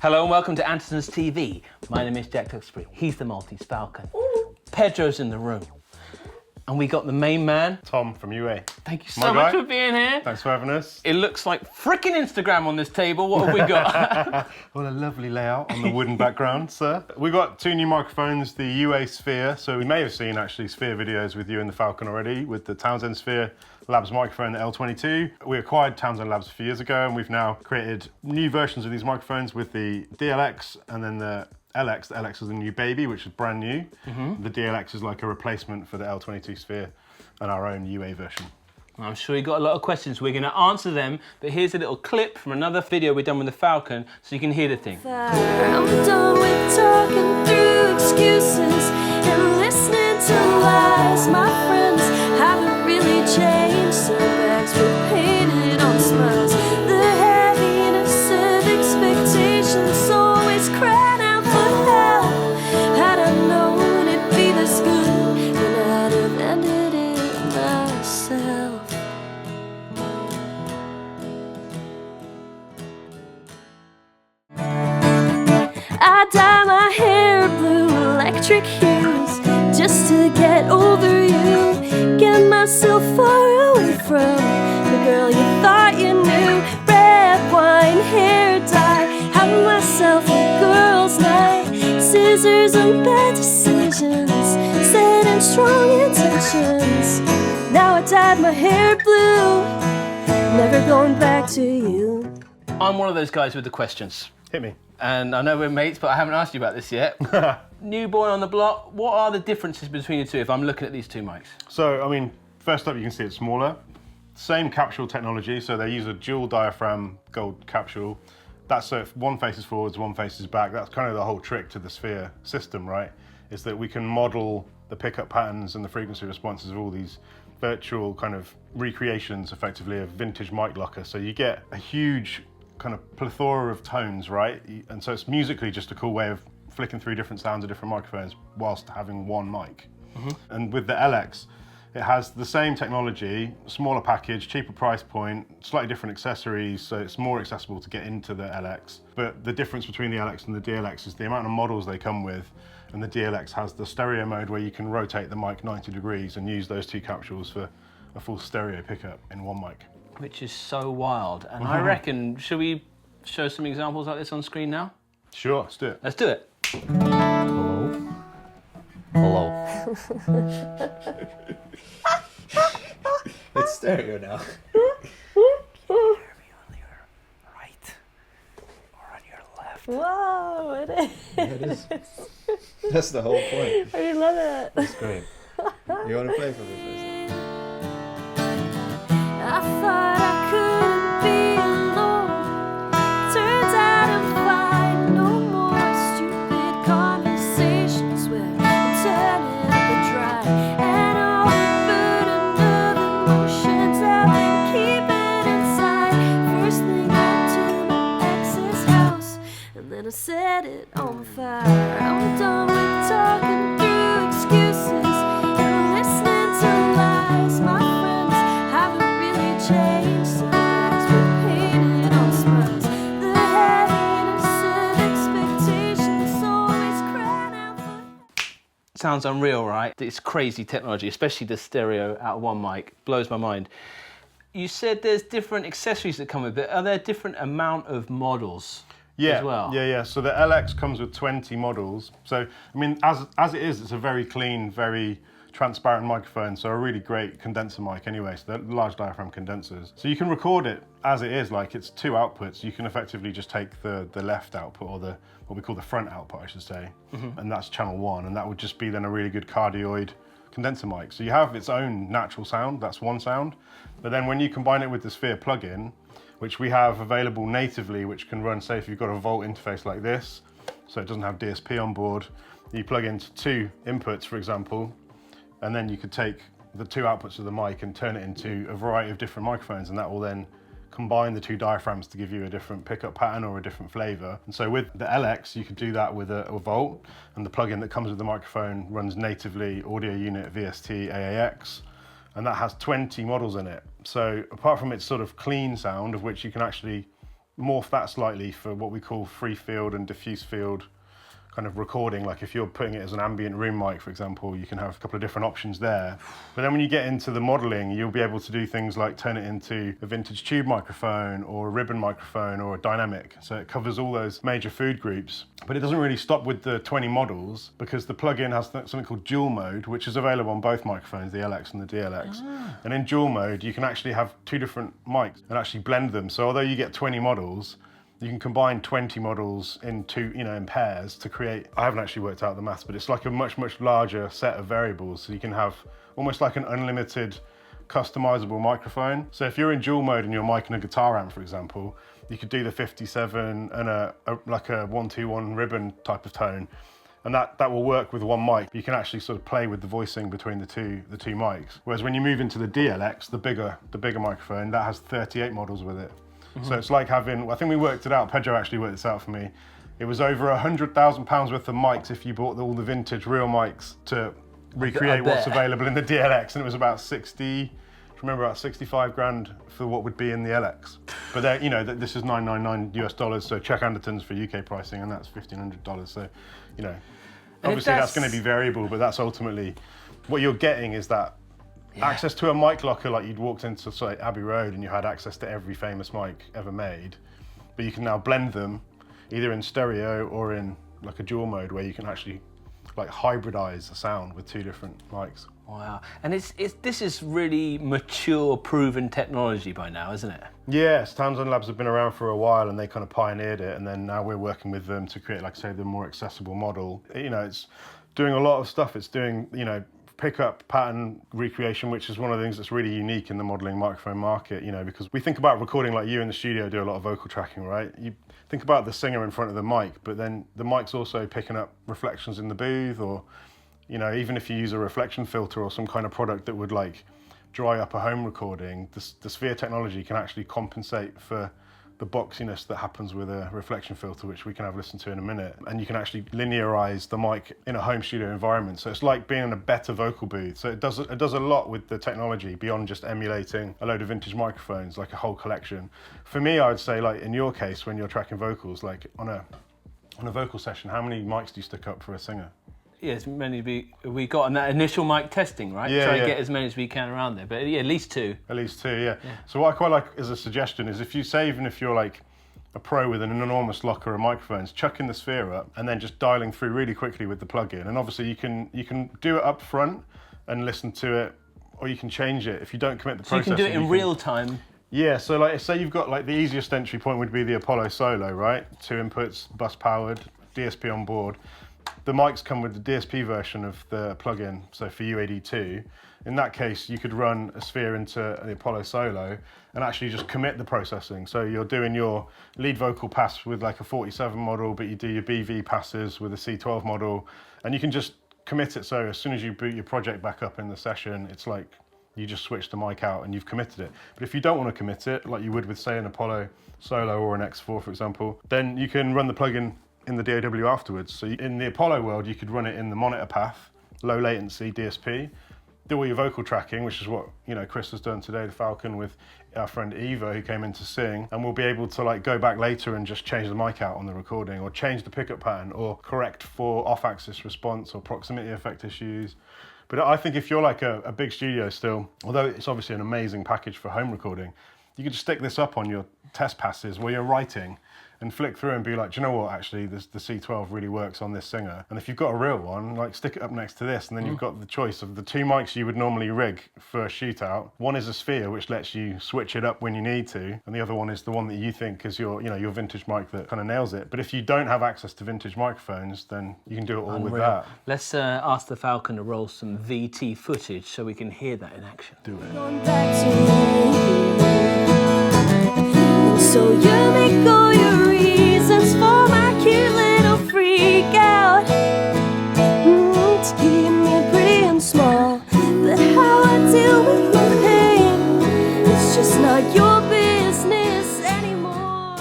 Hello and welcome to Andertons TV. My name is Jack Tuxbury. He's the Maltese Falcon. Ooh. Pedro's in the room. And we got the main man, Tom from UA. Thank you so much for being here. Thanks for having us. It looks like frickin' Instagram on this table. What have we got? What a lovely layout on the wooden background, sir. We got two new microphones, the UA Sphere. So we may have seen actually Sphere videos with you and the Falcon already with the Townsend Sphere Labs microphone, the L22. We acquired Townsend Labs a few years ago and we've now created new versions of these microphones with the DLX and then the LX. The LX is the new baby, which is brand new. The DLX is like a replacement for the L22 Sphere and our own UA version. I'm sure you got a lot of questions. We're going to answer them, but here's a little clip from another video we've done with the Falcon so you can hear the thing. I'm done with talking through excuses and listening to lies. My friends haven't really changed, so bags were painted on smiles. The heaviness of expectations always cried out for help. Had I known it'd be this good, then I'd have ended it myself. I dye my hair blue, electric hues, just to get over you. Get myself far away from the girl you thought you knew. Red wine, hair dye, have myself a girl's night. Scissors and bad decisions, set in strong intentions. Now I dyed my hair blue, never going back to you. I'm one of those guys with the questions. Hit me. And I know we're mates, but I haven't asked you about this yet. New boy on the block, what are the differences between the two if I'm looking at these two mics? So, I mean, first up you can see it's smaller. Same capsule technology, so they use a dual diaphragm gold capsule. That's so if one faces forwards, one faces back. That's kind of the whole trick to the Sphere system, right? Is that we can model the pickup patterns and the frequency responses of all these virtual kind of recreations, effectively, of vintage mic locker. So you get a huge kind of plethora of tones, right? And so it's musically just a cool way of flicking through different sounds of different microphones whilst having one mic. And with the LX, it has the same technology, smaller package, cheaper price point, slightly different accessories, so it's more accessible to get into the LX. But the difference between the LX and the DLX is the amount of models they come with, and the DLX has the stereo mode where you can rotate the mic 90 degrees and use those two capsules for a full stereo pickup in one mic. Which is so wild. And I reckon, should we show some examples like this on screen now? Sure, let's do it. Let's do it. Hello. It's stereo now. Right or on your left. Whoa, it is. Yeah, it is. That's the whole point. I love it. That's great. You want to play for me? I thought I couldn't be alone. Turns out I'm fine. No more stupid conversations where I'm turning up the dry. And all the burden of emotions I've been keeping inside. First thing I did to my ex's house, and then I set it on fire. I'm done with talking through excuses and listening to lies. My friends haven't changed, so bags were painted on smiles. The heaviness of expectations always cried out for. Sounds unreal, right? It's crazy technology, especially the stereo out of one mic. Blows my mind. You said there's different accessories that come with it. Are there different amount of models as well? Yeah. So the LX comes with 20 models. So, I mean, as it is, it's a very clean, very transparent microphone, so a really great condenser mic anyway, so they're large diaphragm condensers. So you can record it as it is, like it's two outputs. You can effectively just take the left output, or the what we call the front output, I should say, and that's channel 1, and that would just be then a really good cardioid condenser mic. So you have its own natural sound, that's one sound, but then when you combine it with the Sphere plugin, which we have available natively, which can run, say if you've got a Volt interface like this, so it doesn't have DSP on board, you plug into two inputs, for example, and then you could take the two outputs of the mic and turn it into a variety of different microphones, and that will then combine the two diaphragms to give you a different pickup pattern or a different flavor. And so with the LX, you could do that with a Volt, and the plugin that comes with the microphone runs natively audio unit VST AAX, and that has 20 models in it. So apart from its sort of clean sound, of which you can actually morphed that slightly for what we call free field and diffuse field kind of recording. Like if you're putting it as an ambient room mic, for example, you can have a couple of different options there. But then when you get into the modeling, you'll be able to do things like turn it into a vintage tube microphone or a ribbon microphone or a dynamic. So it covers all those major food groups. But it doesn't really stop with the 20 models, because the plugin has something called dual mode, which is available on both microphones, the LX and the DLX. And in dual mode, you can actually have two different mics and actually blend them. So although you get 20 models, you can combine 20 models in in pairs to create, I haven't actually worked out the maths, but it's like a much, much larger set of variables. So you can have almost like an unlimited customizable microphone. So if you're in dual mode and you're micing a guitar amp, for example, you could do the 57 and like a 1-2-1 ribbon type of tone. And that will work with one mic. You can actually sort of play with the voicing between the two mics. Whereas when you move into the DLX, the bigger microphone, that has 38 models with it. So it's like having, I think we worked it out, Pedro actually worked this out for me. It was over £100,000 worth of mics if you bought all the vintage real mics to recreate what's available in the DLX, and it was about 65 grand for what would be in the LX. But this is $999 US, so check Andertons for UK pricing, and that's $1,500. So, obviously that's going to be variable, but that's ultimately what you're getting is that access to a mic locker, like you'd walked into say Abbey Road and you had access to every famous mic ever made, but you can now blend them either in stereo or in like a dual mode, where you can actually like hybridize a sound with two different mics. Wow, and this is really mature, proven technology by now, isn't it? Yes, Townsend Labs have been around for a while and they kind of pioneered it, and then now we're working with them to create, like I say, the more accessible model. It's doing a lot of stuff. It's doing, pickup pattern recreation, which is one of the things that's really unique in the modeling microphone market, because we think about recording, like you in the studio do a lot of vocal tracking, right? You think about the singer in front of the mic, but then the mic's also picking up reflections in the booth, or, even if you use a reflection filter or some kind of product that would like dry up a home recording, the Sphere technology can actually compensate for the boxiness that happens with a reflection filter, which we can have a listen to in a minute. And you can actually linearize the mic in a home studio environment. So it's like being in a better vocal booth. So it does a lot with the technology beyond just emulating a load of vintage microphones, like a whole collection. For me, I would say, like in your case, when you're tracking vocals, like on a vocal session, how many mics do you stick up for a singer? Yeah, as many we got on that initial mic testing, right? Yeah, Try to get as many as we can around there, but yeah, at least two. At least two, yeah. So what I quite like as a suggestion is, if you say, even if you're like a pro with an enormous locker of microphones, chucking the Sphere up and then just dialing through really quickly with the plug-in. And obviously you can do it up front and listen to it, or you can change it if you don't commit the process. So you can do it in real time. Yeah, so like say you've got like the easiest entry point would be the Apollo Solo, right? 2 inputs, bus powered, DSP on board. The mics come with the DSP version of the plugin, so for UAD2. In that case, you could run a Sphere into the Apollo Solo and actually just commit the processing. So you're doing your lead vocal pass with like a 47 model, but you do your BV passes with a C12 model, and you can just commit it. So as soon as you boot your project back up in the session, it's like you just switch the mic out and you've committed it. But if you don't want to commit it, like you would with say an Apollo Solo or an X4, for example, then you can run the plugin in the DAW afterwards. So in the Apollo world, you could run it in the monitor path, low latency DSP, do all your vocal tracking, which is what Chris has done today, the Falcon, with our friend Eva, who came in to sing, and we'll be able to like go back later and just change the mic out on the recording, or change the pickup pattern, or correct for off-axis response or proximity effect issues. But I think if you're like a big studio still, although it's obviously an amazing package for home recording, you could just stick this up on your test passes where you're writing and flick through and be like, do you know what, actually, the C12 really works on this singer. And if you've got a real one, like stick it up next to this, and then you've got the choice of the two mics you would normally rig for a shootout. One is a Sphere, which lets you switch it up when you need to, and the other one is the one that you think is your vintage mic that kind of nails it. But if you don't have access to vintage microphones, then you can do it all with that. Let's ask the Falcon to roll some VT footage so we can hear that in action. Do it. Going back to so you make all your reasons for my cute little freak out. To keep me pretty and small, but how I deal with my pain, it's just not your business anymore.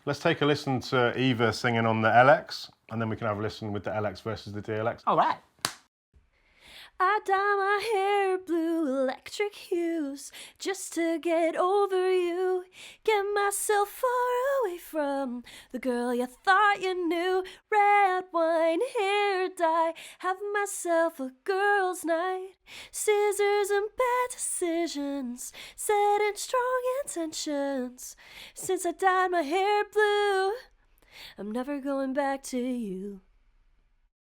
Let's take a listen to Eva singing on the LX, and then we can have a listen with the LX versus the DLX. All right. I dye my hair blue, electric hues, just to get over you. Get myself far away from the girl you thought you knew. Red wine, hair dye, have myself a girl's night. Scissors and bad decisions, setting strong intentions. Since I dyed my hair blue, I'm never going back to you.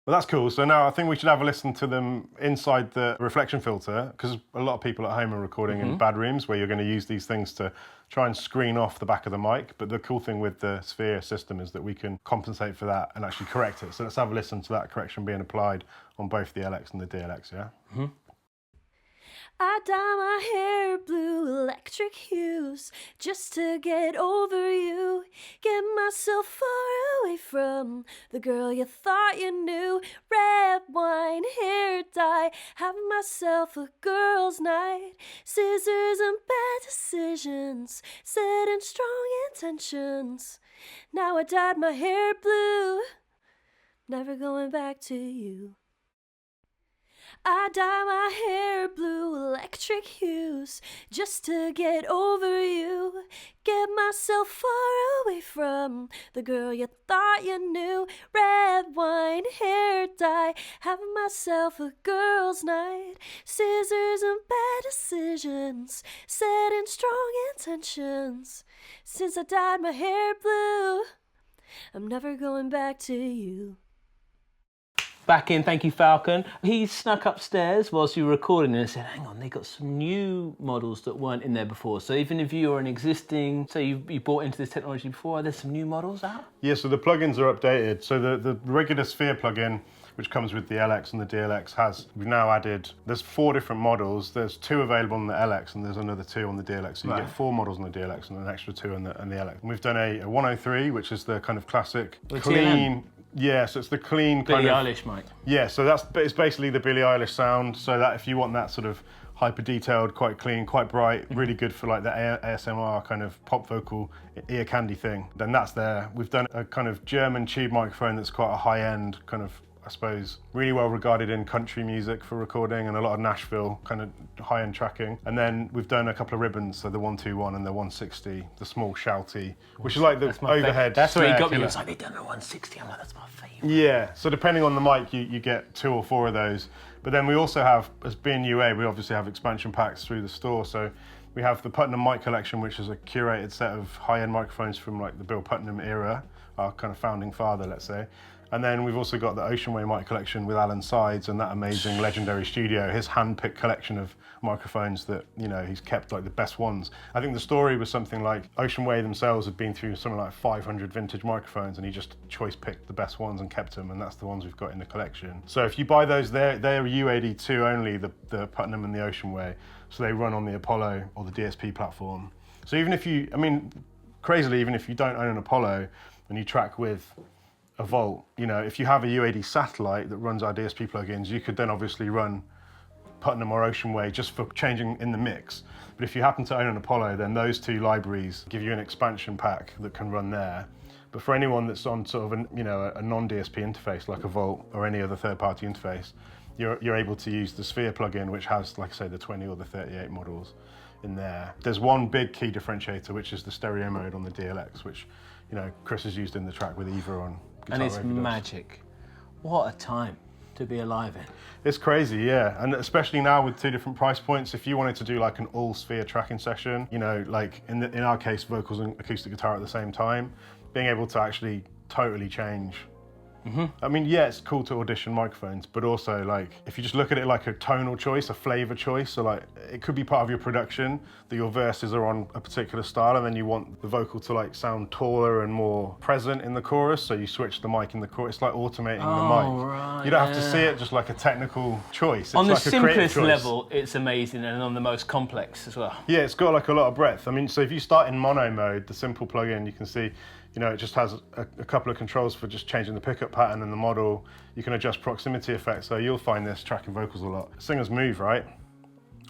Well, that's cool. So now I think we should have a listen to them inside the reflection filter, because a lot of people at home are recording in bad rooms where you're going to use these things to try and screen off the back of the mic. But the cool thing with the Sphere system is that we can compensate for that and actually correct it. So let's have a listen to that correction being applied on both the LX and the DLX, yeah? I dye my hair blue, electric hues, just to get over you. Get myself far away from the girl you thought you knew. Red wine, hair dye, have myself a girl's night. Scissors and bad decisions, setting strong intentions. Now I dyed my hair blue, never going back to you. I dye my hair blue, electric hues, just to get over you. Get myself far away from the girl you thought you knew. Red wine, hair dye, have myself a girl's night. Scissors and bad decisions, setting strong intentions. Since I dyed my hair blue, I'm never going back to you. Back in, thank you, Falcon. He snuck upstairs whilst you were recording and said, hang on, they got some new models that weren't in there before. So even if you're an existing, say you bought into this technology before, are there some new models out? Yeah, so the plugins are updated. So the regular Sphere plugin, which comes with the LX and the DLX, we've now added, there's 4 different models. There's 2 available on the LX and there's another 2 on the DLX. So you get 4 models on the DLX and an extra 2 on the LX. And we've done a 103, which is the kind of classic, clean, yeah, so it's the clean Billie kind of... Eilish mic. Yeah, so it's basically the Billie Eilish sound, so that if you want that sort of hyper detailed, quite clean, quite bright, really good for like the ASMR kind of pop vocal ear candy thing, then that's there. We've done a kind of German tube microphone that's quite a high end kind of, I suppose, really well regarded in country music for recording and a lot of Nashville kind of high-end tracking. And then we've done a couple of ribbons, so the 121 and the 160, the small shouty, which is like the overhead. That's where you got me. killer. It's like, they've done a 160. I'm like, that's my favourite. Yeah, so depending on the mic, you get 2 or 4 of those. But then we also have, as being UA, we obviously have expansion packs through the store. So we have the Putnam mic collection, which is a curated set of high-end microphones from like the Bill Putnam era, our kind of founding father, let's say. And then we've also got the Oceanway mic collection with Alan Sides and that amazing legendary studio, his hand-picked collection of microphones that, you know, he's kept like the best ones. I think the story was something like Oceanway themselves had been through something like 500 vintage microphones and he just choice-picked the best ones and kept them, and that's the ones we've got in the collection. So if you buy those, they're U82 only, the Putnam and the Oceanway, so they run on the Apollo or the DSP platform. So even if you, I mean, crazily, even if you don't own an Apollo and you track with a Volt, you know, if you have a UAD satellite that runs our DSP plugins, you could then obviously run Putnam or Oceanway just for changing in the mix. But if you happen to own an Apollo, then those 2 libraries give you an expansion pack that can run there. But for anyone that's on sort of a non-DSP interface like a Volt or any other third-party interface, you're able to use the Sphere plugin, which has, like I say, the 20 or the 38 models in there. There's one big key differentiator, which is the stereo mode on the DLX, which, you know, Chris has used in the track with Eva on Guitar And it's Overdubs. magic. What a time to be alive in. It's crazy, yeah. And especially now with 2 different price points, if you wanted to do like an all Sphere tracking session, you know, like in our case, vocals and acoustic guitar at the same time, being able to actually totally change. I mean, yeah, it's cool to audition microphones, but also like, if you just look at it like a tonal choice, a flavor choice, so like, it could be part of your production that your verses are on a particular style and then you want the vocal to like sound taller and more present in the chorus, so you switch the mic in the chorus. It's like automating the mic. Right, you don't have to see it just like a technical choice. It's on the like a creative simplest choice. level, it's amazing, and on the most complex as well. Yeah, it's got like a lot of breadth. I mean, so if you start in mono mode, the simple plugin, you can see, you know, it just has a couple of controls for just changing the pickup pattern and the model. You can adjust proximity effects, so you'll find this tracking vocals a lot. Singers move, right?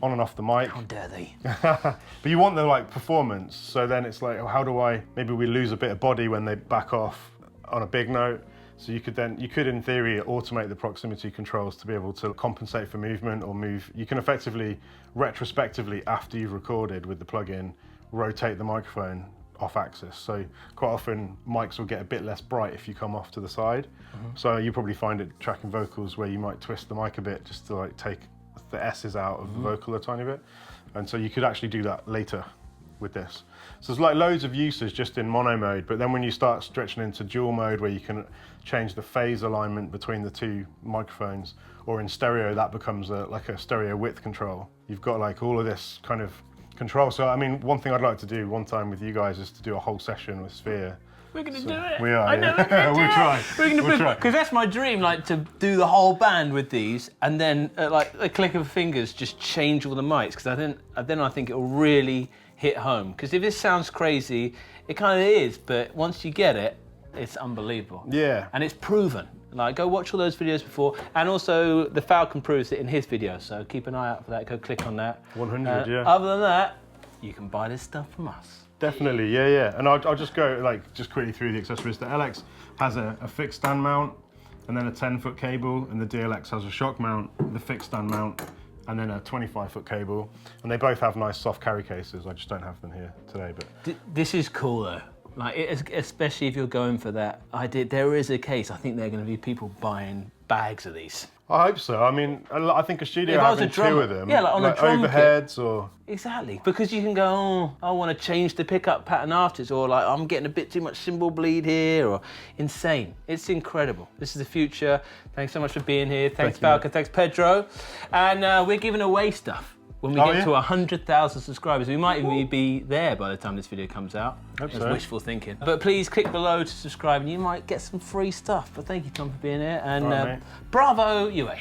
On and off the mic. How dare they? But you want the like performance, so then it's like, oh, how do I, maybe we lose a bit of body when they back off on a big note. So you could in theory automate the proximity controls to be able to compensate for movement or move. You can effectively, retrospectively, after you've recorded with the plugin, rotate the microphone off axis. So quite often mics will get a bit less bright if you come off to the side. So you probably find it tracking vocals where you might twist the mic a bit just to like take the S's out of the vocal a tiny bit. And so you could actually do that later with this. So there's like loads of uses just in mono mode, but then when you start stretching into dual mode where you can change the phase alignment between the two microphones, or in stereo that becomes like a stereo width control. You've got like all of this kind of control. So I mean, one thing I'd like to do one time with you guys is to do a whole session with Sphere. We're gonna do it. We are. I know yeah. we're gonna do We'll it. try. We're gonna because that's my dream, like to do the whole band with these, and then like a click of fingers, just change all the mics. Because then I think it'll really hit home. Because if this sounds crazy, it kind of is, but once you get it, it's unbelievable. Yeah. And it's proven. Like, go watch all those videos before, and also the Falcon proves it in his video. So keep an eye out for that. Go click on that. 100. Yeah. Other than that, you can buy this stuff from us. Definitely, yeah. And I'll just go just quickly through the accessories. The LX has a fixed stand mount, and then a 10-foot cable, and the DLX has a shock mount, the fixed stand mount, and then a 25-foot cable. And they both have nice soft carry cases. I just don't have them here today, but This is cool though. Like, especially if you're going for that. There is a case. I think there are going to be people buying bags of these. I hope so. I mean, I think a studio If I was having a drummer, two of them, yeah, like on a drum kit. overheads or. Exactly, because you can go, oh, I want to change the pickup pattern afterwards, or like I'm getting a bit too much cymbal bleed here, or insane. It's incredible. This is the future. Thanks so much for being here. Thanks, Falcon. Thanks, Pedro. And we're giving away stuff when we get to 100,000 subscribers. We might even be there by the time this video comes out. Hope That's so. wishful thinking. But please click below to subscribe, and you might get some free stuff. But thank you, Tom, for being here, and All right, mate. bravo, UA.